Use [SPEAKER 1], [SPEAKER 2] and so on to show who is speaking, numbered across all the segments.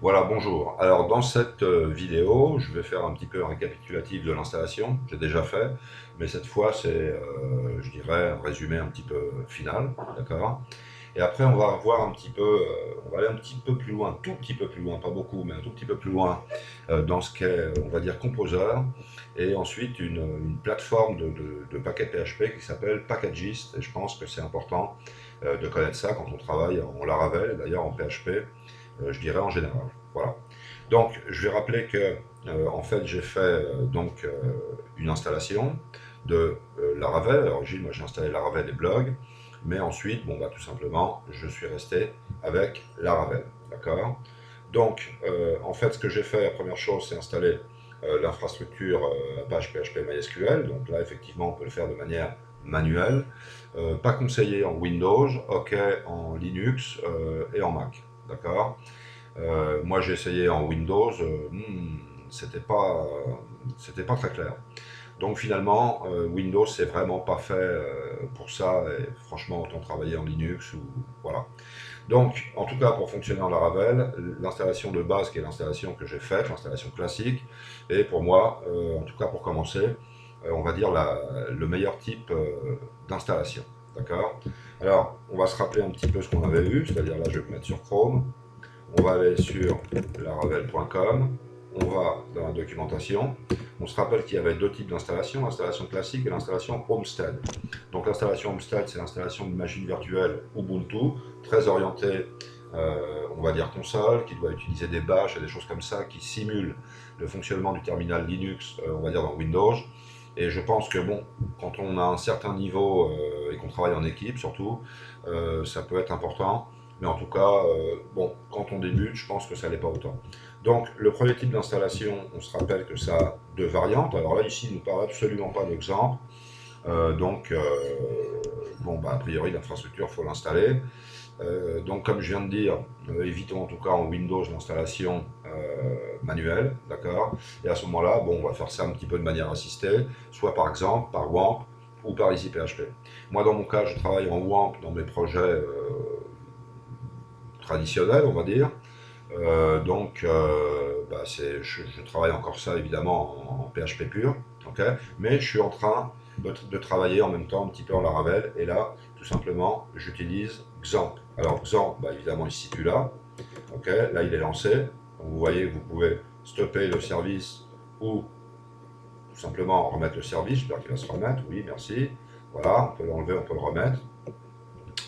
[SPEAKER 1] Voilà, bonjour. Alors dans cette vidéo, je vais faire un petit peu un récapitulatif de l'installation. J'ai déjà fait, mais cette fois c'est, je dirais, un résumé un petit peu final, d'accord? Et après on va voir un petit peu, on va aller un petit peu plus loin, un tout petit peu plus loin, pas beaucoup, mais un tout petit peu plus loin dans ce qu'est, on va dire, Composer, et ensuite une plateforme de paquets PHP qui s'appelle Packagist, et je pense que c'est important de connaître ça quand on travaille en Laravel, et d'ailleurs en PHP, je dirais en général. Voilà. Donc, je vais rappeler que, en fait, j'ai fait une installation de Laravel. À l'origine, moi, j'ai installé Laravel et Blog, mais ensuite, bon, bah, tout simplement, je suis resté avec Laravel. D'accord. Donc, en fait, ce que j'ai fait, la première chose, c'est installer l'infrastructure Apache PHP MySQL. Donc là, effectivement, on peut le faire de manière manuelle. Pas conseillé en Windows, ok en Linux et en Mac. D'accord. Moi, j'ai essayé en Windows, c'était pas très clair. Donc finalement, Windows, c'est vraiment pas fait pour ça. Et franchement, autant travailler en Linux ou voilà. Donc, en tout cas, pour fonctionner en Laravel, l'installation de base, qui est l'installation que j'ai faite, l'installation classique, est pour moi, en tout cas pour commencer, on va dire le meilleur type d'installation. D'accord. Alors, on va se rappeler un petit peu ce qu'on avait vu, c'est-à-dire là, je vais me mettre sur Chrome. On va aller sur laravel.com, on va dans la documentation, on se rappelle qu'il y avait deux types d'installation, l'installation classique et l'installation Homestead. Donc l'installation Homestead, c'est l'installation d'une machine virtuelle Ubuntu, très orientée, on va dire console, qui doit utiliser des bâches et des choses comme ça, qui simulent le fonctionnement du terminal Linux, on va dire dans Windows. Et je pense que bon, quand on a un certain niveau et qu'on travaille en équipe surtout, ça peut être important. Mais en tout cas, bon, quand on débute, je pense que ça n'est pas autant. Donc, le premier type d'installation, on se rappelle que ça a deux variantes. Alors là, ici, il ne nous parle absolument pas d'exemple. Bon, bah, a priori, l'infrastructure, il faut l'installer. Donc, comme je viens de dire, évitons en tout cas en Windows l'installation manuelle, d'accord. Et à ce moment-là, bon, on va faire ça un petit peu de manière assistée, soit par exemple par WAMP ou par EasyPHP. Moi, dans mon cas, je travaille en WAMP dans mes projets traditionnels, on va dire. Bah, je travaille encore ça évidemment en PHP pur, okay, mais je suis en train de travailler en même temps un petit peu en Laravel, et là, tout simplement, j'utilise XAMPP. Alors XAMPP, bah, évidemment, il se situe là, okay, là il est lancé, donc vous voyez que vous pouvez stopper le service ou tout simplement remettre le service, j'espère qu'il va se remettre, oui, merci, voilà, on peut l'enlever, on peut le remettre,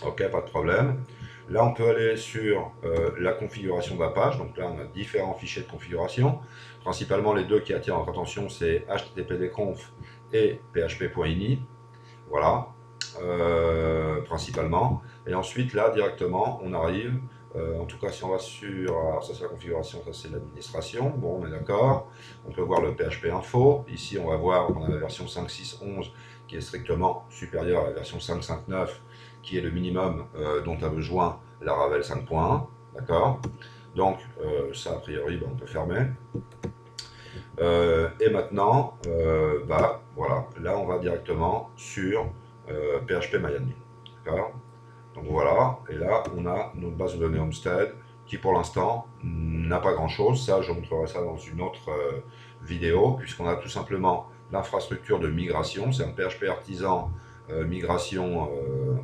[SPEAKER 1] ok, pas de problème. Là, on peut aller sur la configuration de la page. Donc là, on a différents fichiers de configuration. Principalement, les deux qui attirent notre attention, c'est httpdconf et php.ini. Voilà, principalement. Et ensuite, là, directement, on arrive, en tout cas, si on va sur, alors ça c'est la configuration, ça c'est l'administration, bon, on est d'accord. On peut voir le PHP info. Ici, on va voir qu'on a la version 5.6.11 qui est strictement supérieure à la version 5.5.9, qui est le minimum dont a besoin Laravel 5.1, d'accord. Donc, ça, a priori, ben, on peut fermer. Et maintenant, bah, voilà, là, on va directement sur PHP-MyAdmin. D'accord. Donc voilà, et là, on a notre base de données Homestead qui, pour l'instant, n'a pas grand-chose. Ça, je montrerai ça dans une autre vidéo, puisqu'on a tout simplement l'infrastructure de migration. C'est un PHP artisan migration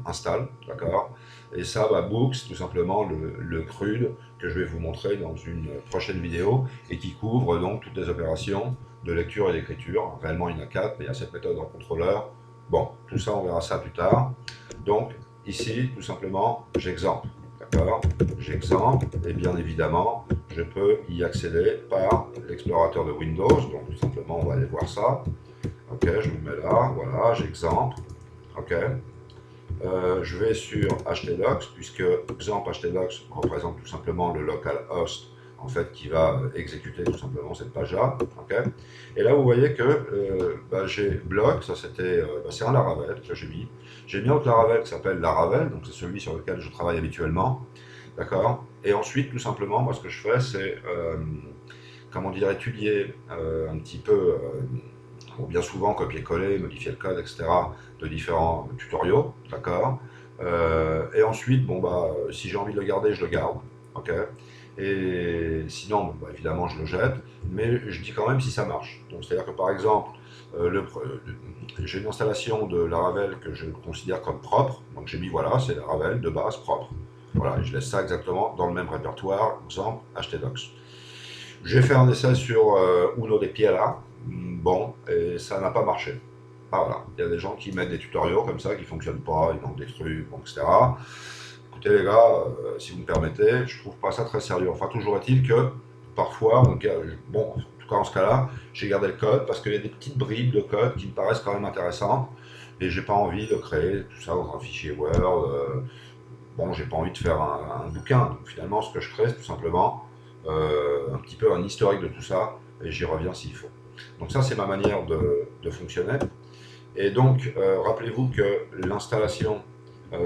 [SPEAKER 1] install, d'accord. Et ça, bah, Books, tout simplement le CRUD que je vais vous montrer dans une prochaine vidéo et qui couvre donc toutes les opérations de lecture et d'écriture. Réellement, il y en a 4, mais il y a cette méthode en contrôleur. Bon, tout ça, on verra ça plus tard. Donc, ici, tout simplement, j'exemple. D'accord. J'exemple, et bien évidemment, je peux y accéder par l'explorateur de Windows. Donc, tout simplement, on va aller voir ça. Ok, je me mets là, voilà, j'exemple. Ok. Je vais sur htdocs, puisque exemple htdocs représente tout simplement le localhost en fait qui va exécuter tout simplement cette page-là. Okay. Et là vous voyez que bah, j'ai bloc, ça c'était, bah, c'est un Laravel que j'ai mis. J'ai mis un autre Laravel qui s'appelle Laravel, donc c'est celui sur lequel je travaille habituellement. D'accord. Et ensuite tout simplement, moi ce que je fais c'est, comment dire, étudier un petit peu bien souvent copier-coller, modifier le code, etc., de différents tutoriaux, d'accord. Et ensuite, bon bah, si j'ai envie de le garder, je le garde, ok. Et sinon, bon, bah, évidemment, je le jette, mais je dis quand même si ça marche. Donc, c'est-à-dire que par exemple, j'ai une installation de Laravel que je considère comme propre. Donc, j'ai mis voilà, c'est Laravel de base propre. Voilà, et je laisse ça exactement dans le même répertoire, exemple htdocs. J'ai fait un essai sur Uno des Piela. Bon, et ça n'a pas marché. Ah, voilà, il y a des gens qui mettent des tutoriaux comme ça qui ne fonctionnent pas, ils manquent des trucs, bon, etc. Écoutez les gars, si vous me permettez, je trouve pas ça très sérieux. Enfin, toujours est-il que parfois, bon, en tout cas en ce cas-là, j'ai gardé le code parce qu'il y a des petites bribes de code qui me paraissent quand même intéressantes et j'ai pas envie de créer tout ça dans un fichier Word. Bon, j'ai pas envie de faire un bouquin. Donc finalement, ce que je crée, c'est tout simplement un petit peu un historique de tout ça et j'y reviens s'il faut. Donc ça, c'est ma manière de fonctionner. Et donc, rappelez-vous que l'installation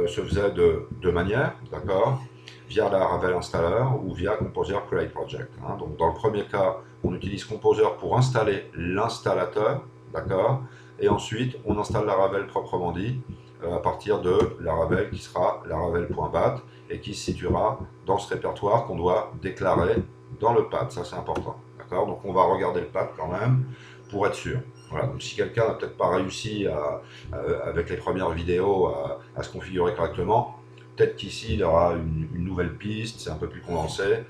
[SPEAKER 1] se faisait de deux manières, d'accord, via Laravel Installer ou via Composer Create Project. Hein. Donc, dans le premier cas, on utilise Composer pour installer l'installateur, d'accord, et ensuite, on installe Laravel proprement dit à partir de Laravel qui sera laravel.bat et qui se situera dans ce répertoire qu'on doit déclarer dans le path. Ça, c'est important, d'accord. Donc, on va regarder le path quand même pour être sûr. Voilà, donc si quelqu'un n'a peut-être pas réussi avec les premières vidéos à se configurer correctement, peut-être qu'ici il y aura une nouvelle piste, c'est un peu plus condensé.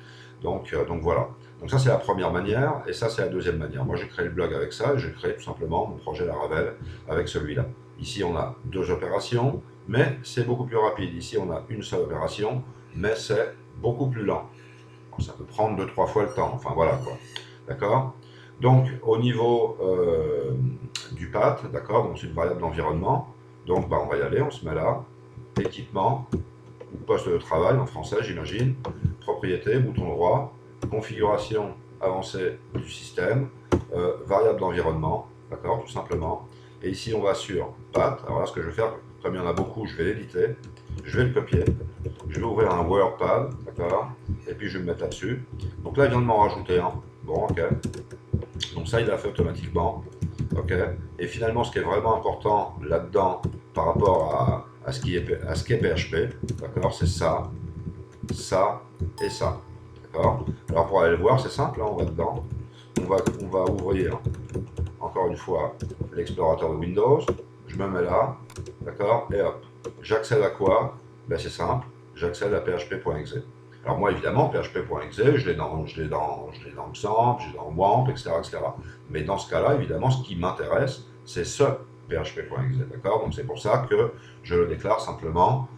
[SPEAKER 1] Donc voilà. Donc ça c'est la première manière et ça c'est la deuxième manière. Moi j'ai créé le blog avec ça et j'ai créé tout simplement mon projet Laravel avec celui-là. Ici on a deux opérations, mais c'est beaucoup plus rapide. Ici on a une seule opération, mais c'est beaucoup plus lent. Bon, ça peut prendre 2-3 fois le temps, enfin voilà quoi. D'accord. Donc, au niveau du path, d'accord, donc c'est une variable d'environnement. Donc, bah, on va y aller, on se met là. Équipement, ou poste de travail en français, j'imagine. Propriété, bouton droit. Configuration avancée du système. Variable d'environnement, d'accord, tout simplement. Et ici, on va sur path. Alors là, ce que je vais faire, comme il y en a beaucoup, je vais l'éditer. Je vais le copier. Je vais ouvrir un WordPad, d'accord. Et puis, je vais me mettre là-dessus. Donc là, il vient de m'en rajouter un. Bon, ok. Donc ça, il l'a fait automatiquement. Ok. Et finalement, ce qui est vraiment important là-dedans, par rapport à ce qui est PHP, d'accord, c'est ça, ça et ça. D'accord. Alors pour aller le voir, c'est simple, hein, on va dedans. On va ouvrir, encore une fois, l'explorateur de Windows. Je me mets là, d'accord, et hop. J'accède à quoi? Ben, c'est simple, j'accède à php.exe. Alors moi, évidemment, php.exe, je l'ai dans XAMPP, je l'ai dans WAMP, etc., etc. Mais dans ce cas-là, évidemment, ce qui m'intéresse, c'est ce php.exe, d'accord. Donc c'est pour ça que je le déclare simplement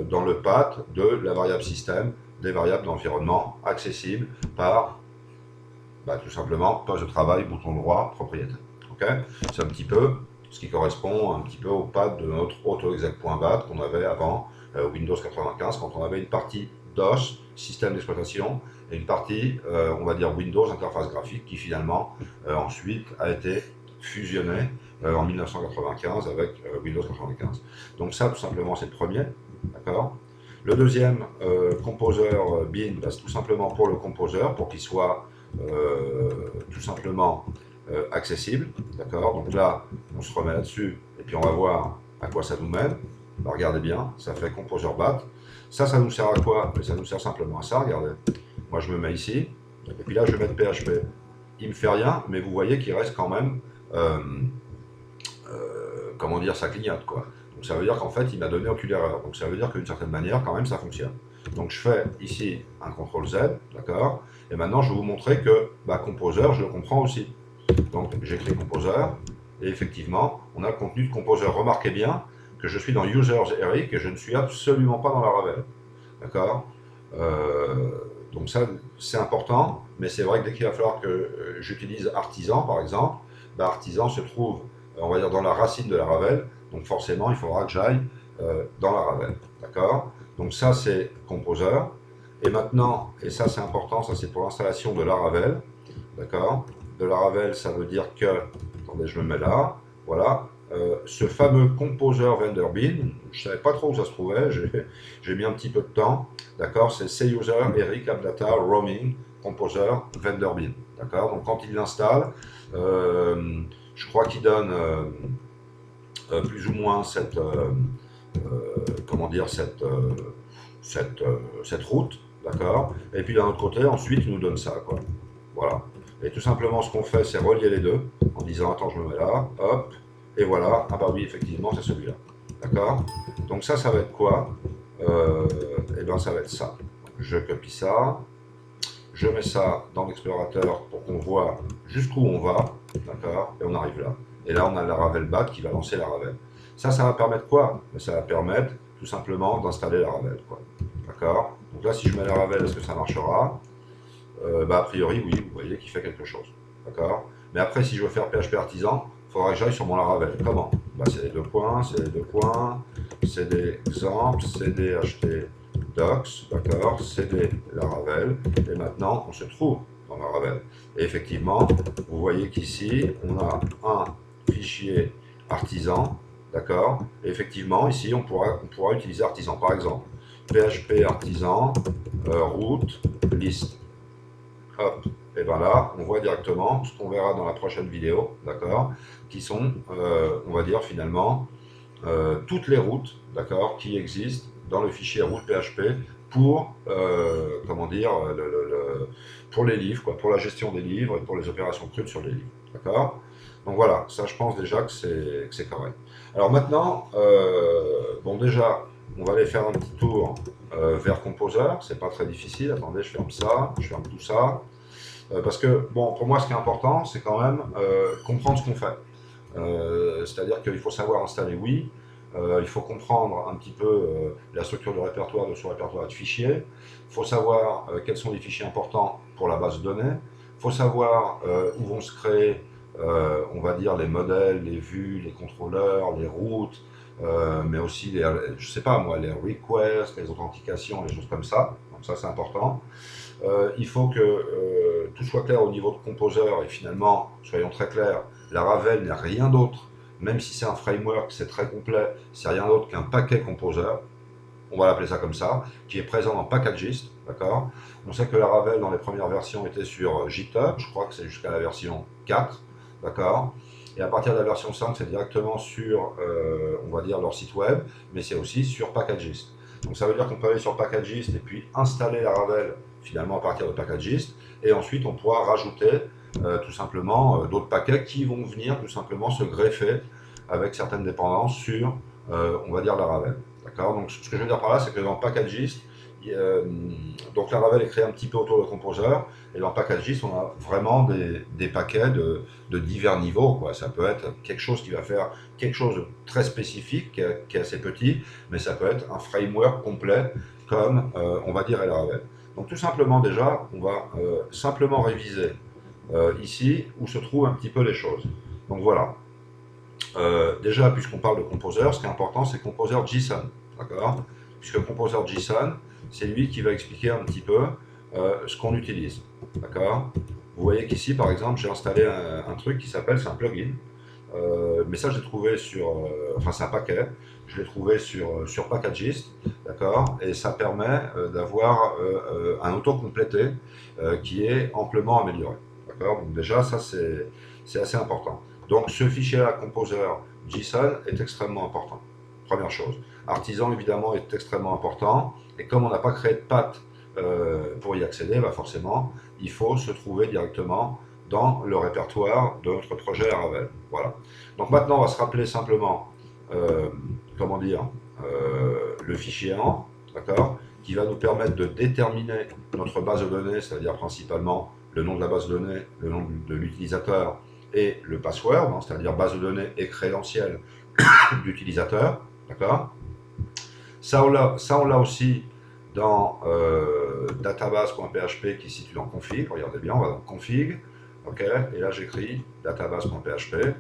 [SPEAKER 1] dans le path de la variable système, des variables d'environnement accessibles par, bah, tout simplement, poste de travail, bouton droit, propriétaire. Okay, c'est un petit peu ce qui correspond un petit peu au path de notre autoexec.bat qu'on avait avant Windows 95, quand on avait une partie DOS, système d'exploitation, et une partie, on va dire Windows, interface graphique, qui finalement ensuite a été fusionnée en 1995 avec Windows 95. Donc ça, tout simplement, c'est le premier, d'accord. Le deuxième, Composer Bin, bah, c'est tout simplement pour le Composer, pour qu'il soit tout simplement accessible, d'accord. Donc là, on se remet là-dessus, et puis on va voir à quoi ça nous mène. Bah, regardez bien, ça fait Composer BAT. Ça nous sert à quoi? Ça nous sert simplement à ça, regardez. Moi, je me mets ici, et puis là, je vais mettre PHP. Il ne me fait rien, mais vous voyez qu'il reste quand même, comment dire, ça clignote, quoi. Donc ça veut dire qu'en fait, il m'a donné aucune erreur. Donc ça veut dire qu'une certaine manière, quand même, ça fonctionne. Donc je fais ici un CTRL Z, d'accord. Et maintenant, je vais vous montrer que bah, Composer, je le comprends aussi. Donc j'écris Composer, et effectivement, on a le contenu de Composer. Remarquez bien que je suis dans Users Eric et je ne suis absolument pas dans Laravel. D'accord. Donc ça, c'est important, mais c'est vrai que dès qu'il va falloir que j'utilise Artisan, par exemple, bah, Artisan se trouve, on va dire, dans la racine de Laravel, donc forcément, il faudra que j'aille dans Laravel. D'accord. Donc ça, c'est Composer. Et maintenant, et ça c'est important, ça c'est pour l'installation de Laravel, d'accord. De Laravel, ça veut dire que, attendez, je me mets là, voilà, ce fameux Composer Vendor Bin, je ne savais pas trop où ça se trouvait, j'ai mis un petit peu de temps, d'accord, c'est C-User, Eric, AppData, Roaming, Composer, Vendor Bin, d'accord. Donc quand il l'installe, je crois qu'il donne plus ou moins cette, comment dire, cette route, d'accord? Et puis d'un autre côté, ensuite, il nous donne ça, quoi. Voilà. Et tout simplement, ce qu'on fait, c'est relier les deux, en disant, attends, je me mets là, hop, et voilà, ah bah oui, effectivement, c'est celui-là, d'accord? Donc ça va être quoi? Et bien, ça va être ça. Je copie ça, je mets ça dans l'explorateur pour qu'on voit jusqu'où on va, d'accord? Et on arrive là. Et là, on a la Laravel bat qui va lancer la Laravel. Ça va permettre quoi? Ça va permettre tout simplement d'installer la Laravel, quoi. D'accord? Donc là, si je mets la Laravel, est-ce que ça marchera? A priori, oui, vous voyez qu'il fait quelque chose. D'accord? Mais après, si je veux faire PHP artisan, il faudra que j'aille sur mon Laravel. Comment? C'est les deux points, c'est les deux points, c'est des exemples, c'est des HT docs, d'accord? C'est des Laravel. Et maintenant, on se trouve dans Laravel. Et effectivement, vous voyez qu'ici, on a un fichier artisan, d'accord? Et effectivement, ici, on pourra utiliser artisan. Par exemple, PHP artisan, route, liste. Hop, et bien là, on voit directement ce qu'on verra dans la prochaine vidéo, d'accord, qui sont, on va dire finalement, toutes les routes, d'accord, qui existent dans le fichier route PHP pour, comment dire, pour les livres, quoi, pour la gestion des livres et pour les opérations crudes sur les livres, d'accord. Donc voilà, ça je pense déjà que c'est correct. Alors maintenant, bon déjà, on va aller faire un petit tour vers Composer, c'est pas très difficile. Attendez, je ferme ça, je ferme tout ça. Parce que, bon, pour moi, ce qui est important, c'est quand même comprendre ce qu'on fait. C'est-à-dire qu'il faut savoir installer, oui. Il faut comprendre un petit peu la structure de répertoire de ce répertoire de fichiers. Il faut savoir quels sont les fichiers importants pour la base de données. Il faut savoir où vont se créer, on va dire, les modèles, les vues, les contrôleurs, les routes, mais aussi, je sais pas moi, les requests, les authentications, les choses comme ça. Donc ça, c'est important. Il faut que tout soit clair au niveau de Composer, et finalement, soyons très clairs, la Laravel n'est rien d'autre, même si c'est un framework, c'est très complet, c'est rien d'autre qu'un paquet Composer, on va l'appeler ça comme ça, qui est présent dans Packagist, d'accord? On sait que la Laravel, dans les premières versions, était sur GitHub, je crois que c'est jusqu'à la version 4, d'accord? Et à partir de la version 5, c'est directement sur, on va dire, leur site web, mais c'est aussi sur Packagist. Donc ça veut dire qu'on peut aller sur Packagist et puis installer la Laravel finalement à partir de Packagist, et ensuite on pourra rajouter tout simplement d'autres paquets qui vont venir tout simplement se greffer avec certaines dépendances sur, on va dire, la Laravel. D'accord? Donc ce que je veux dire par là, c'est que dans Packagist, donc la Laravel est créée un petit peu autour de Composer, et dans Packagist, on a vraiment des paquets de divers niveaux, quoi. Ça peut être quelque chose qui va faire quelque chose de très spécifique, qui est assez petit, mais ça peut être un framework complet, comme on va dire Laravel. Donc tout simplement déjà, on va simplement réviser ici où se trouvent un petit peu les choses. Donc voilà. Déjà, puisqu'on parle de Composer, ce qui est important, c'est Composer JSON. D'accord? Puisque Composer JSON, c'est lui qui va expliquer un petit peu ce qu'on utilise. D'accord? Vous voyez qu'ici, par exemple, j'ai installé un truc qui s'appelle, c'est un plugin. Mais ça, je l'ai trouvé sur, enfin c'est un paquet, je l'ai trouvé sur Packagist, d'accord, et ça permet d'avoir un auto-complété qui est amplement amélioré, d'accord. Donc déjà, ça c'est assez important. Donc ce fichier-là, Composer JSON, est extrêmement important. Première chose. Artisan, évidemment, est extrêmement important, et comme on n'a pas créé de path pour y accéder, bah forcément, il faut se trouver directement dans le répertoire de notre projet Laravel. Voilà. Donc maintenant, on va se rappeler simplement, comment dire, le fichier en, d'accord, qui va nous permettre de déterminer notre base de données, c'est-à-dire principalement le nom de la base de données, le nom de l'utilisateur et le password, hein, c'est-à-dire base de données et crédentiel d'utilisateur, d'accord. Ça, on l'a aussi dans database.php qui se situe dans config. Regardez bien, on va dans config. Ok, et là j'écris database.php.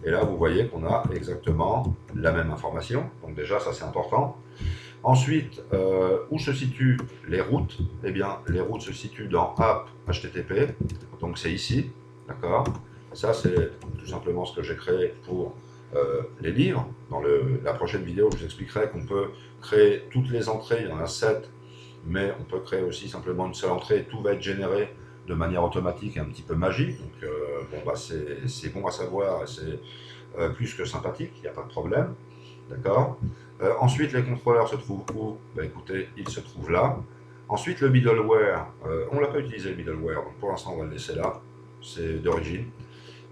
[SPEAKER 1] Et là vous voyez qu'on a exactement la même information. Donc déjà ça c'est important. Ensuite, où se situent les routes? Eh bien, les routes se situent dans app HTTP. Donc c'est ici, d'accord. Ça c'est tout simplement ce que j'ai créé pour les livres. Dans la prochaine vidéo, je vous expliquerai qu'on peut créer toutes les entrées, il y en a 7, mais on peut créer aussi simplement une seule entrée et tout va être généré de manière automatique et un petit peu magique. Donc bon, bah, c'est bon à savoir, c'est plus que sympathique, il n'y a pas de problème. D'accord. Ensuite, les contrôleurs se trouvent où? Bah, écoutez, ils se trouvent là. Ensuite, le middleware, on ne l'a pas utilisé le middleware, donc pour l'instant on va le laisser là, c'est d'origine.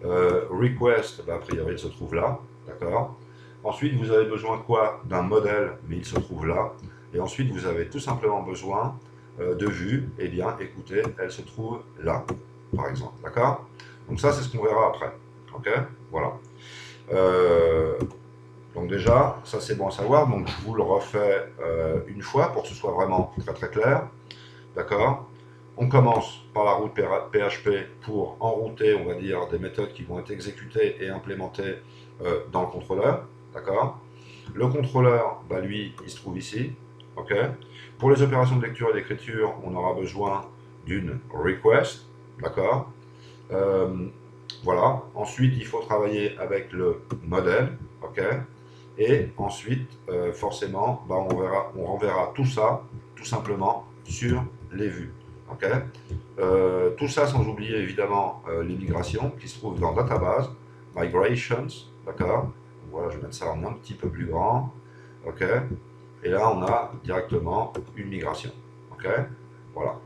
[SPEAKER 1] Request, bah, a priori il se trouve là, d'accord. Ensuite, vous avez besoin quoi? D'un modèle, mais il se trouve là. Et ensuite, vous avez tout simplement besoin de vue, et bien écoutez, elle se trouve là, par exemple, d'accord. Donc ça, c'est ce qu'on verra après, ok. Voilà. Donc déjà, ça c'est bon à savoir, donc je vous le refais une fois pour que ce soit vraiment très très clair, d'accord. On commence par la route PHP pour enrouter, on va dire, des méthodes qui vont être exécutées et implémentées dans le contrôleur, d'accord. Le contrôleur, bah, lui, il se trouve ici, ok. Pour les opérations de lecture et d'écriture, on aura besoin d'une request, d'accord. Voilà. Ensuite, il faut travailler avec le modèle, ok. Et ensuite, forcément, bah, on renverra tout ça, tout simplement, sur les vues. Okay. Tout ça sans oublier évidemment les migrations qui se trouvent dans Database, Migrations, d'accord. Voilà, je vais mettre ça en un petit peu plus grand, ok. Et là, on a directement une migration, ok. Voilà.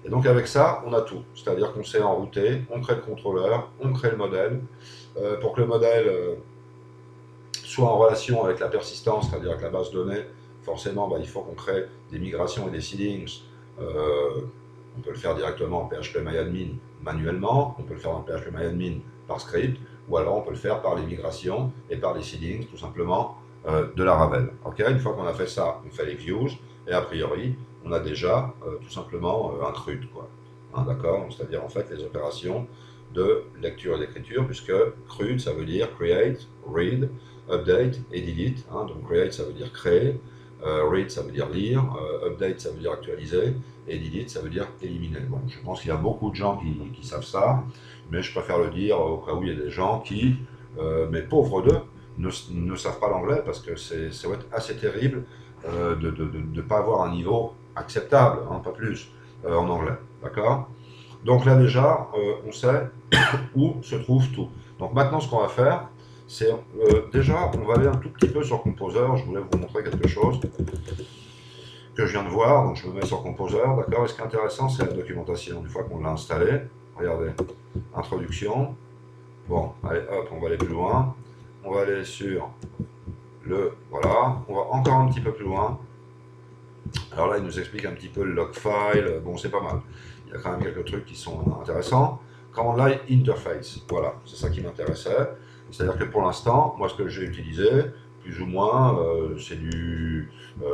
[SPEAKER 1] Et donc avec ça, on a tout. C'est-à-dire qu'on sait enrouter, on crée le contrôleur, on crée le modèle. Pour que le modèle soit en relation avec la persistance, c'est-à-dire avec la base de données, forcément, bah, il faut qu'on crée des migrations et des seedings. On peut le faire directement en PHP-MyAdmin manuellement, on peut le faire en PHP-MyAdmin par script, ou alors on peut le faire par les migrations et par les seedings, tout simplement, de la Ravel. Okay, une fois qu'on a fait ça, on fait les views, et a priori, on a déjà tout simplement un CRUD, quoi. Hein, d'accord. C'est-à-dire en fait les opérations de lecture et d'écriture, puisque CRUD, ça veut dire Create, Read, Update et Delete. Hein. Donc Create, ça veut dire créer, Read, ça veut dire lire, Update, ça veut dire actualiser, et delete, ça veut dire éliminer. Bon, je pense qu'il y a beaucoup de gens qui savent ça, mais je préfère le dire au cas où il y a des gens qui, mais pauvres d'eux, ne savent pas l'anglais parce que ça va être assez terrible de ne pas avoir un niveau acceptable, hein, pas plus, en anglais. D'accord. Donc là déjà, on sait où se trouve tout. Donc maintenant, ce qu'on va faire, c'est déjà, on va aller un tout petit peu sur Composer. Je voulais vous montrer quelque chose que je viens de voir, donc je me mets sur Composer, d'accord. Et ce qui est intéressant, c'est la documentation. Une fois qu'on l'a installé, regardez, introduction. Bon, allez, hop, on va aller plus loin. On va aller sur le, voilà, on va encore un petit peu plus loin. Alors là, il nous explique un petit peu le log file. Bon, c'est pas mal. Il y a quand même quelques trucs qui sont intéressants. Command Line Interface, voilà, c'est ça qui m'intéressait. C'est-à-dire que pour l'instant, moi, ce que j'ai utilisé, plus ou moins, c'est du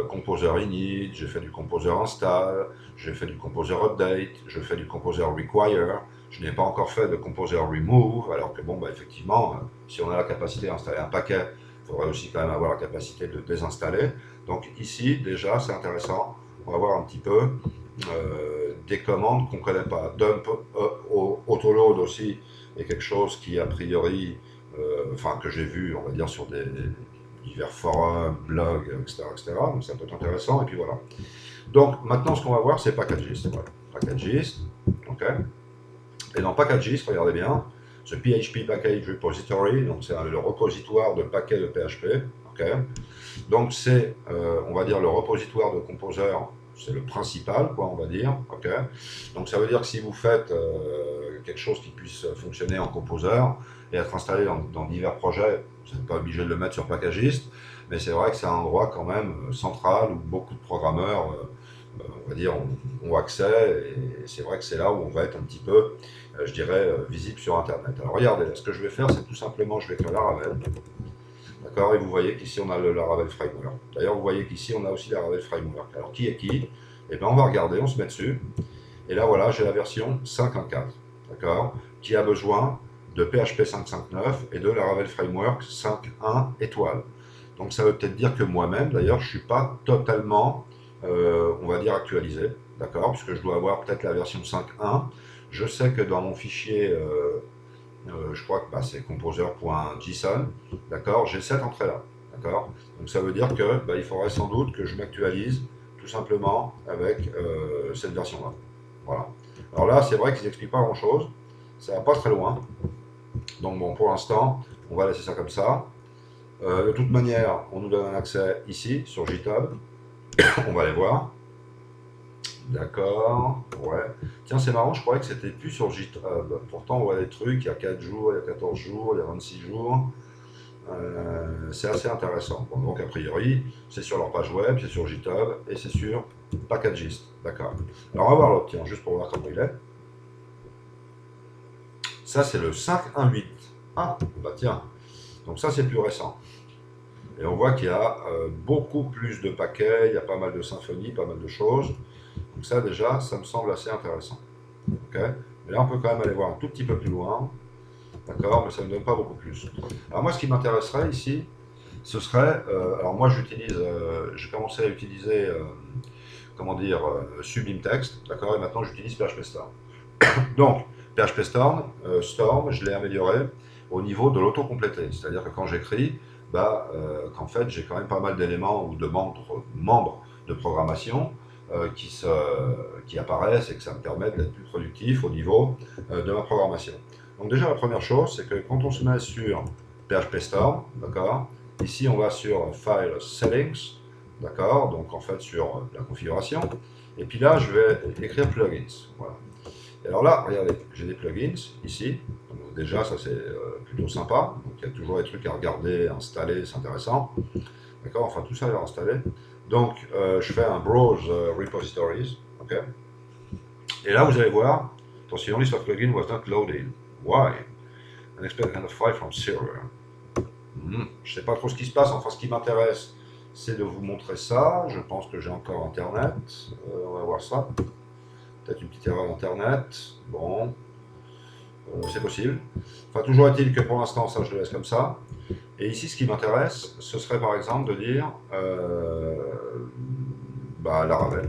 [SPEAKER 1] Composer Init, j'ai fait du Composer Install, j'ai fait du Composer Update, je fais du Composer Require, je n'ai pas encore fait de Composer Remove, alors que bon, bah, effectivement, si on a la capacité d'installer un paquet, il faudrait aussi quand même avoir la capacité de désinstaller. Donc ici, déjà, c'est intéressant, on va voir un petit peu des commandes qu'on ne connaît pas. Dump, autoload aussi est quelque chose qui, a priori, enfin que j'ai vu, on va dire, sur des divers forums, blogs, etc., etc. Donc ça peut être intéressant. Et puis voilà. Donc maintenant, ce qu'on va voir, c'est Packagist. Voilà. Packagist, ok. Et dans Packagist, regardez bien, ce PHP Package Repository, donc c'est le repositoire de paquets de PHP, ok. Donc c'est, on va dire, le repositoire de Composer, c'est le principal, quoi, on va dire, ok. Donc ça veut dire que si vous faites quelque chose qui puisse fonctionner en Composer et être installé dans divers projets, vous n'êtes pas obligé de le mettre sur Packagist, mais c'est vrai que c'est un endroit quand même central où beaucoup de programmeurs, on va dire, ont accès, et c'est vrai que c'est là où on va être un petit peu, je dirais, visible sur Internet. Alors regardez, ce que je vais faire, c'est tout simplement, je vais écrire Laravel. D'accord. Et vous voyez qu'ici on a le Laravel Framework. D'ailleurs, vous voyez qu'ici on a aussi le Laravel Framework. Alors qui est qui? Eh bien, on va regarder, on se met dessus. Et là, voilà, j'ai la version 5.1.4, d'accord, qui a besoin de PHP 5.5.9 et de Laravel Framework 5.1 étoile. Donc ça veut peut-être dire que moi-même, d'ailleurs, je ne suis pas totalement, on va dire, actualisé, d'accord, puisque je dois avoir peut-être la version 5.1. Je sais que dans mon fichier je crois que bah, c'est composer.json, d'accord, j'ai cette entrée-là, d'accord. Donc ça veut dire que bah, il faudrait sans doute que je m'actualise tout simplement avec cette version-là. Voilà. Alors là, c'est vrai qu'ils n'expliquent pas grand-chose, ça va pas très loin. Donc bon, pour l'instant, on va laisser ça comme ça. De toute manière, on nous donne un accès ici, sur GitHub. On va aller voir. D'accord, ouais. Tiens, c'est marrant, je croyais que c'était plus sur GitHub. Pourtant, on voit des trucs, il y a 4 jours, il y a 14 jours, il y a 26 jours. C'est assez intéressant. Bon, donc, a priori, c'est sur leur page web, c'est sur GitHub et c'est sur Packagist. D'accord. Alors, on va voir l'autre, tiens, juste pour voir comment il est. Ça, c'est le 5.1.8. Ah, bah tiens. Donc, ça, c'est plus récent. Et on voit qu'il y a beaucoup plus de paquets, il y a pas mal de symphonies, pas mal de choses. Donc ça déjà, ça me semble assez intéressant. Okay, mais là, on peut quand même aller voir un tout petit peu plus loin. D'accord, mais ça ne me donne pas beaucoup plus. Alors moi, ce qui m'intéresserait ici, ce serait... alors moi, j'ai commencé à utiliser, comment dire, Sublime Text. D'accord, et maintenant, j'utilise PHP Storm. Donc, PHP Storm, je l'ai amélioré au niveau de l'autocomplété. C'est-à-dire que quand j'écris, qu'en fait, j'ai quand même pas mal d'éléments ou de membres de programmation qui apparaissent et que ça me permet d'être plus productif au niveau de ma programmation. Donc déjà, la première chose, c'est que quand on se met sur PHP Storm, d'accord, ici on va sur File Settings, d'accord, donc en fait sur la configuration, et puis là, je vais écrire Plugins, voilà. Et alors là, regardez, j'ai des plugins ici. Donc déjà, ça c'est plutôt sympa. Donc il y a toujours des trucs à regarder, à installer, c'est intéressant. D'accord, enfin tout ça est installé. Donc je fais un browse repositories. Okay. Et là, vous allez voir, attention, list of plugins was not loaded. Why? Unexpected kind of file from server. Je ne sais pas trop ce qui se passe. Enfin, ce qui m'intéresse, c'est de vous montrer ça. Je pense que j'ai encore Internet. On va voir ça. Peut-être une petite erreur d'Internet. Bon, c'est possible. Enfin, toujours est-il que pour l'instant, ça, je le laisse comme ça. Et ici, ce qui m'intéresse, ce serait par exemple de dire Laravel.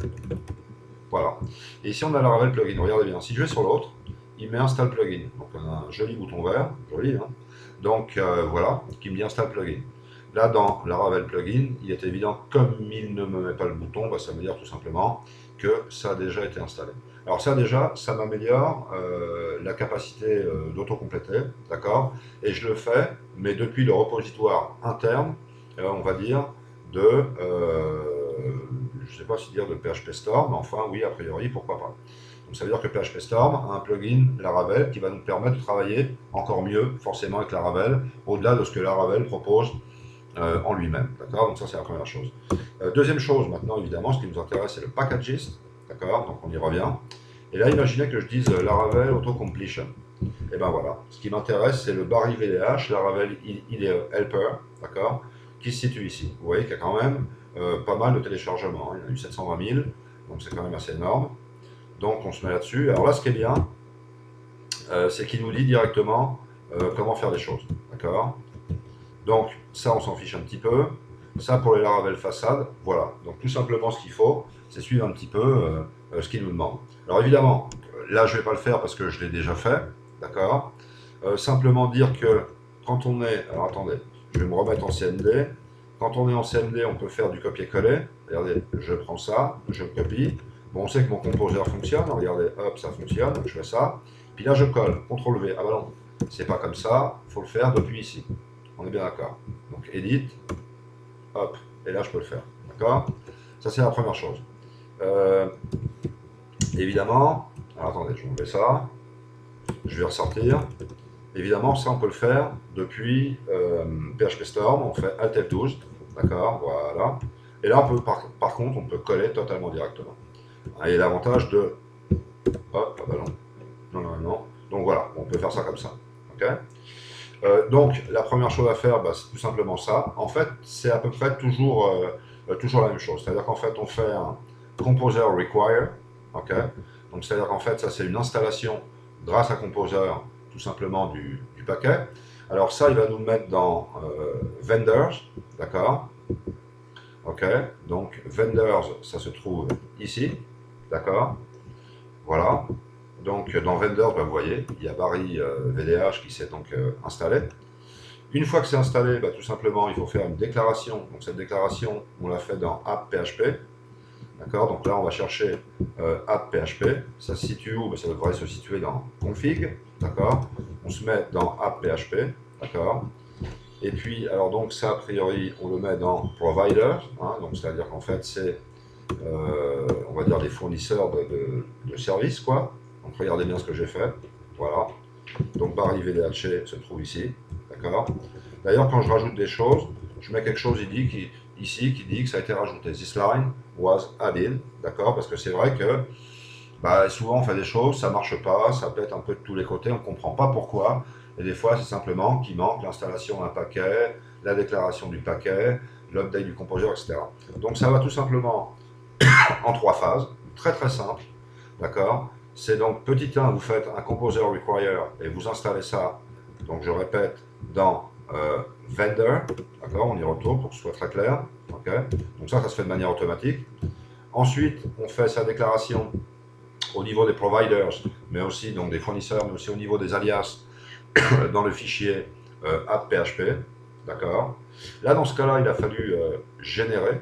[SPEAKER 1] Voilà. Et ici, on a Laravel plugin. Regardez bien. Si je vais sur l'autre, il met install plugin. Donc, on a un joli bouton vert. Joli, hein. Donc, voilà, qui me dit install plugin. Là, dans Laravel plugin, il est évident, comme il ne me met pas le bouton, ça veut dire tout simplement que ça a déjà été installé. Alors ça déjà, ça m'améliore la capacité d'autocompléter, d'accord? Et je le fais, mais depuis le repositoire interne, on va dire, de, je ne sais pas si dire de PHP Storm, mais enfin oui, a priori, pourquoi pas. Donc ça veut dire que PHP Storm a un plugin Laravel qui va nous permettre de travailler encore mieux, forcément avec Laravel, au-delà de ce que Laravel propose en lui-même. D'accord, donc ça c'est la première chose. Deuxième chose, maintenant évidemment, ce qui nous intéresse, c'est le packagist. D'accord, donc on y revient. Et là, imaginez que je dise Laravel Autocompletion. Et ben voilà, ce qui m'intéresse, c'est le baril VDH, Laravel Helper, d'accord, qui se situe ici. Vous voyez qu'il y a quand même pas mal de téléchargements. Il y en a eu 720 000, donc c'est quand même assez énorme. Donc on se met là-dessus. Alors là, ce qui est bien, c'est qu'il nous dit directement comment faire les choses. D'accord. Donc ça, on s'en fiche un petit peu. Ça, pour les Laravel façades, voilà. Donc tout simplement, ce qu'il faut, c'est suivre un petit peu ce qu'il nous demande. Alors évidemment, là, je ne vais pas le faire parce que je l'ai déjà fait. D'accord. Simplement dire que quand on est... Alors attendez, je vais me remettre en CMD. Quand on est en CMD, on peut faire du copier-coller. Regardez, je prends ça, je copie. Bon, on sait que mon composeur fonctionne. Regardez, hop, ça fonctionne. Je fais ça. Puis là, je colle. CTRL-V. Ah bah non, c'est pas comme ça. Il faut le faire depuis ici. On est bien d'accord. Donc, Edit. Hop. Et là, je peux le faire. D'accord. Ça, c'est la première chose. Évidemment... Alors, attendez, je vais enlever ça. Je vais ressortir. Évidemment, ça, on peut le faire depuis PHP Storm. On fait Alt F12. D'accord. Voilà. Et là, on peut, par contre, on peut coller totalement directement. Et l'avantage de... Hop, ah bah non. Non, non, non. Donc voilà, on peut faire ça comme ça. Ok. Donc la première chose à faire, c'est tout simplement ça. En fait, c'est à peu près toujours la même chose. C'est-à-dire qu'en fait, on fait un Composer Require. Ok. Donc c'est-à-dire qu'en fait, ça c'est une installation grâce à Composer, tout simplement du paquet. Alors ça, il va nous le mettre dans Vendors. D'accord. Ok, donc Vendors, ça se trouve ici, d'accord. Voilà, donc dans Vendors, vous voyez, il y a Barry VDH qui s'est donc installé. Une fois que c'est installé, tout simplement, il faut faire une déclaration. Donc cette déclaration, on l'a fait dans app PHP, d'accord. Donc là, on va chercher app PHP. Ça se situe où? Ça devrait se situer dans config, d'accord. On se met dans app PHP, d'accord. Et puis, alors donc ça, a priori, on le met dans Provider, hein, donc c'est-à-dire qu'en fait, c'est on va dire des fournisseurs de services, quoi. Donc regardez bien ce que j'ai fait. Voilà. Donc barre IVDH se trouve ici. D'accord. D'ailleurs, quand je rajoute des choses, je mets quelque chose ici qui dit que ça a été rajouté. This line was added. D'accord. Parce que c'est vrai que bah, souvent on fait des choses, ça marche pas, ça pète un peu de tous les côtés, on ne comprend pas pourquoi. Et des fois, c'est simplement qu'il manque l'installation d'un paquet, la déclaration du paquet, l'update du composer, etc. Donc ça va tout simplement en 3 phases, très très simple, d'accord. C'est donc petit 1, vous faites un composer require et vous installez ça, donc je répète, dans vendor, d'accord, on y retourne pour que ce soit très clair, ok. Donc ça se fait de manière automatique. Ensuite, on fait sa déclaration au niveau des providers, mais aussi donc des fournisseurs, mais aussi au niveau des alias dans le fichier app.php, d'accord. Là, dans ce cas-là, il a fallu générer,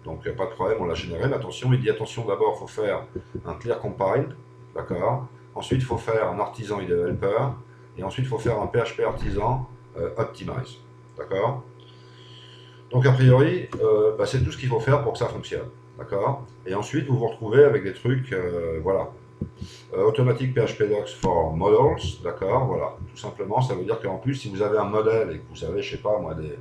[SPEAKER 1] donc pas de problème, on l'a généré, mais attention, il dit attention, d'abord, il faut faire un clear compile, d'accord. Ensuite, il faut faire un artisan developer, et ensuite, il faut faire un PHP artisan optimize, d'accord. Donc, a priori, c'est tout ce qu'il faut faire pour que ça fonctionne, d'accord. Et ensuite, vous vous retrouvez avec des trucs, voilà. Automatic PHP Docs for Models, d'accord, voilà, tout simplement, ça veut dire qu'en plus, si vous avez un modèle et que vous avez, je sais pas moi, des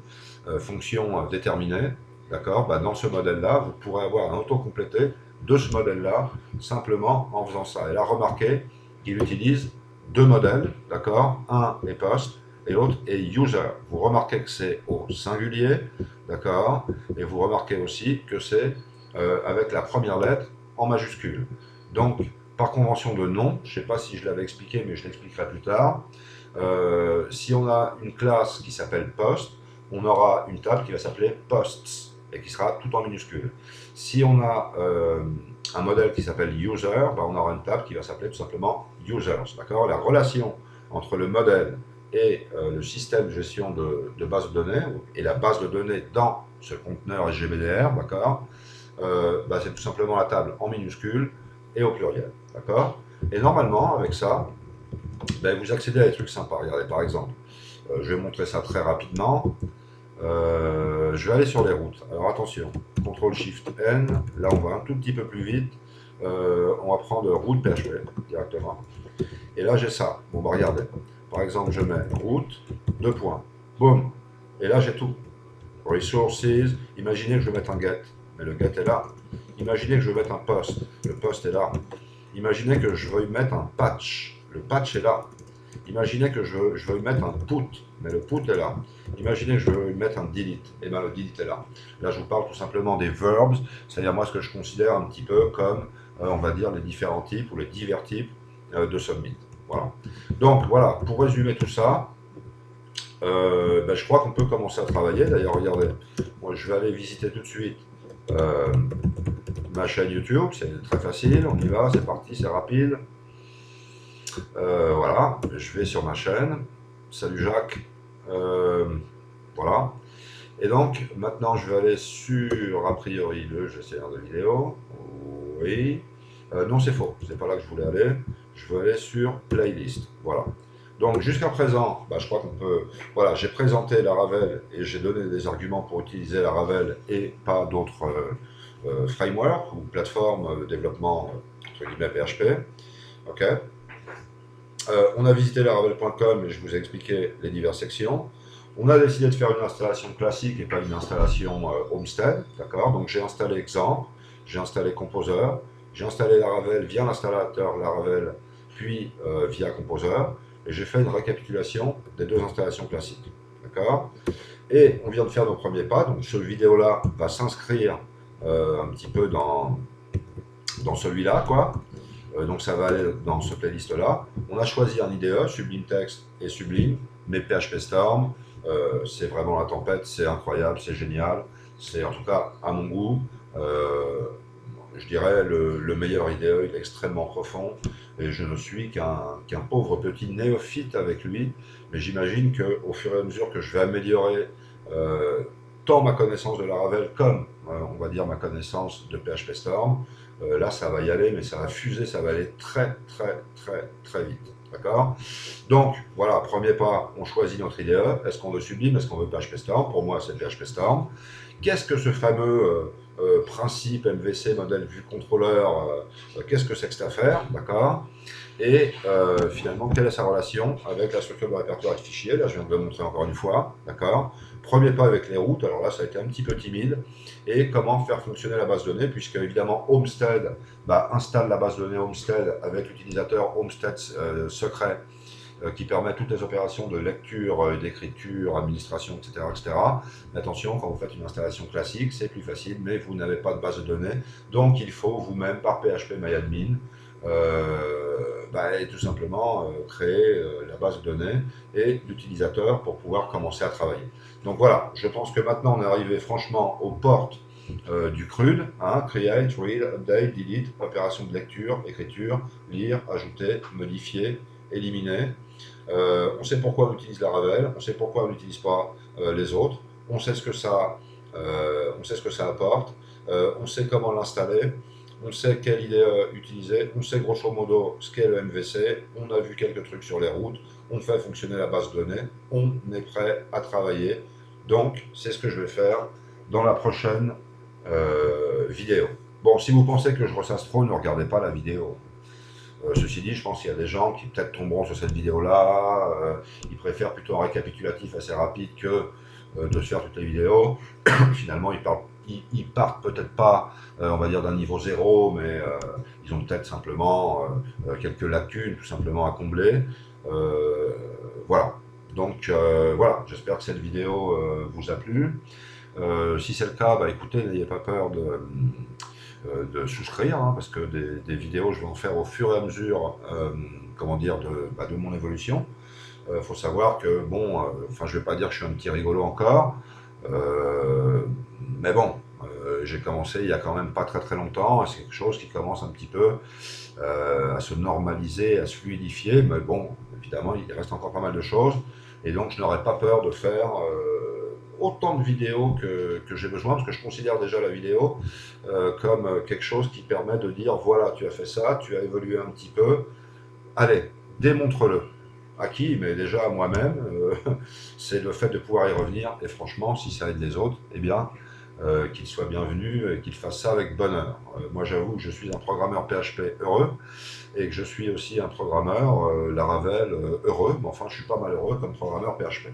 [SPEAKER 1] fonctions déterminées, d'accord, dans ce modèle-là, vous pourrez avoir un autocomplété de ce modèle-là, simplement en faisant ça. Et là, remarquez qu'il utilise 2 modèles, d'accord, un est post et l'autre est user. Vous remarquez que c'est au singulier, d'accord, et vous remarquez aussi que c'est avec la première lettre en majuscule. Donc, par convention de nom, je ne sais pas si je l'avais expliqué, mais je l'expliquerai plus tard. Si on a une classe qui s'appelle post, on aura une table qui va s'appeler posts et qui sera tout en minuscule. Si on a un modèle qui s'appelle user, on aura une table qui va s'appeler tout simplement users. D'accord. La relation entre le modèle et le système de gestion de base de données et la base de données dans ce conteneur SGBDR, d'accord, c'est tout simplement la table en minuscule et au pluriel, d'accord. Et normalement, avec ça, vous accédez à des trucs sympas. Regardez, par exemple, je vais montrer ça très rapidement. Je vais aller sur les routes. Alors attention, CTRL-SHIFT-N, là on va un tout petit peu plus vite. On va prendre route PHP directement. Et là j'ai ça. Bon, regardez. Par exemple, je mets route, 2 points. Boum. Et là j'ai tout. Resources, imaginez que je mette un get, mais le get est là. Imaginez que je veux mettre un post, le post est là. Imaginez que je veux mettre un patch, le patch est là. Imaginez que je veux mettre un put, mais le put est là. Imaginez que je veux mettre un delete, et bien le delete est là. Là, je vous parle tout simplement des verbs, c'est-à-dire moi ce que je considère un petit peu comme, on va dire, les différents types ou les divers types de submit. Voilà. Donc voilà, pour résumer tout ça, je crois qu'on peut commencer à travailler. D'ailleurs, regardez, moi je vais aller visiter tout de suite ma chaîne YouTube, c'est très facile, on y va, c'est parti, c'est rapide. Voilà, je vais sur ma chaîne. Salut Jacques. Voilà. Et donc, maintenant, je vais aller sur, a priori, le gestionnaire de vidéo. Oui. Non, c'est faux. C'est pas là que je voulais aller. Je veux aller sur Playlist. Voilà. Donc, jusqu'à présent, je crois qu'on peut... Voilà, j'ai présenté Laravel et j'ai donné des arguments pour utiliser Laravel et pas d'autres frameworks ou plateformes de développement, entre guillemets, PHP. OK. On a visité laravel.com et je vous ai expliqué les diverses sections. On a décidé de faire une installation classique et pas une installation Homestead, d'accord. Donc j'ai installé Xampp, j'ai installé Composer, j'ai installé Laravel via l'installateur Laravel, puis via Composer, et j'ai fait une récapitulation des 2 installations classiques, d'accord. Et on vient de faire nos premiers pas, donc cette vidéo-là va s'inscrire un petit peu dans celui-là, quoi. Donc ça va aller dans ce playlist-là. On a choisi un IDE, Sublime Text et Sublime, mais PHP Storm, c'est vraiment la tempête, c'est incroyable, c'est génial. C'est en tout cas, à mon goût, je dirais le meilleur IDE, il est extrêmement profond, et je ne suis qu'un pauvre petit néophyte avec lui, mais j'imagine qu'au fur et à mesure que je vais améliorer tant ma connaissance de Laravel comme, on va dire, ma connaissance de PHP Storm, là ça va y aller, mais ça va fuser, ça va aller très très très très vite, d'accord. Donc voilà, premier pas, on choisit notre IDE. Est-ce qu'on veut Sublime, est-ce qu'on veut PHP Storm? Pour moi c'est PHP Storm. Qu'est-ce que ce fameux principe MVC, modèle vue contrôleur, qu'est-ce que c'est que cette affaire, d'accord? Et finalement, quelle est sa relation avec la structure de répertoire et de fichiers? Là, je viens de le montrer encore une fois, d'accord? Premier pas avec les routes, alors là, ça a été un petit peu timide. Et comment faire fonctionner la base de données, puisque évidemment, Homestead installe la base de données Homestead avec l'utilisateur Homestead secret, qui permet toutes les opérations de lecture, d'écriture, administration, etc., etc. Mais attention, quand vous faites une installation classique, c'est plus facile, mais vous n'avez pas de base de données. Donc, il faut vous-même, par PHP-MyAdmin, et tout simplement créer la base de données et l'utilisateur pour pouvoir commencer à travailler. Donc voilà, je pense que maintenant on est arrivé franchement aux portes du CRUD, hein, create, read, update, delete, opération de lecture, écriture, lire, ajouter, modifier, éliminer. On sait pourquoi on utilise la Ravel, on sait pourquoi on n'utilise pas les autres, on sait ce que ça, apporte, on sait comment l'installer, on sait quelle idée utiliser, on sait grosso modo ce qu'est le MVC, on a vu quelques trucs sur les routes, on fait fonctionner la base de données, on est prêt à travailler. Donc, c'est ce que je vais faire dans la prochaine vidéo. Bon, si vous pensez que je ressasse trop, ne regardez pas la vidéo. Ceci dit, je pense qu'il y a des gens qui peut-être tomberont sur cette vidéo-là, ils préfèrent plutôt un récapitulatif assez rapide que de se faire toutes les vidéos. Finalement, ils partent peut-être pas, on va dire, d'un niveau zéro, mais ils ont peut-être simplement quelques lacunes, tout simplement à combler. Voilà. Donc, voilà, j'espère que cette vidéo vous a plu. Si c'est le cas, écoutez, n'ayez pas peur de souscrire, hein, parce que des vidéos, je vais en faire au fur et à mesure, comment dire, de mon évolution. Faut savoir que, bon, enfin, je vais pas dire que je suis un petit rigolo encore, mais bon, j'ai commencé il y a quand même pas très très longtemps, et c'est quelque chose qui commence un petit peu à se normaliser, à se fluidifier, mais bon, évidemment, il reste encore pas mal de choses, et donc je n'aurais pas peur de faire autant de vidéos que j'ai besoin, parce que je considère déjà la vidéo comme quelque chose qui permet de dire, voilà, tu as fait ça, tu as évolué un petit peu, allez, démontre-le. À qui? Mais déjà à moi-même, c'est le fait de pouvoir y revenir, et franchement, si ça aide les autres, eh bien, qu'ils soient bienvenus et qu'ils fassent ça avec bonheur. Moi, j'avoue que je suis un programmeur PHP heureux, et que je suis aussi un programmeur Laravel heureux, mais enfin, je suis pas malheureux comme programmeur PHP.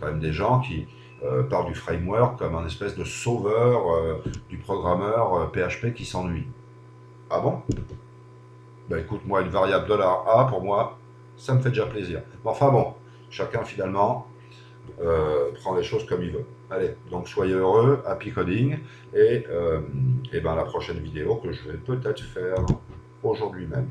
[SPEAKER 1] Quand même des gens qui parlent du framework comme un espèce de sauveur du programmeur PHP qui s'ennuie. Ah bon? Ben écoute, moi, une variable $A, pour moi, ça me fait déjà plaisir. Mais enfin bon, chacun finalement prend les choses comme il veut. Allez, donc soyez heureux, happy coding, et la prochaine vidéo que je vais peut-être faire aujourd'hui même.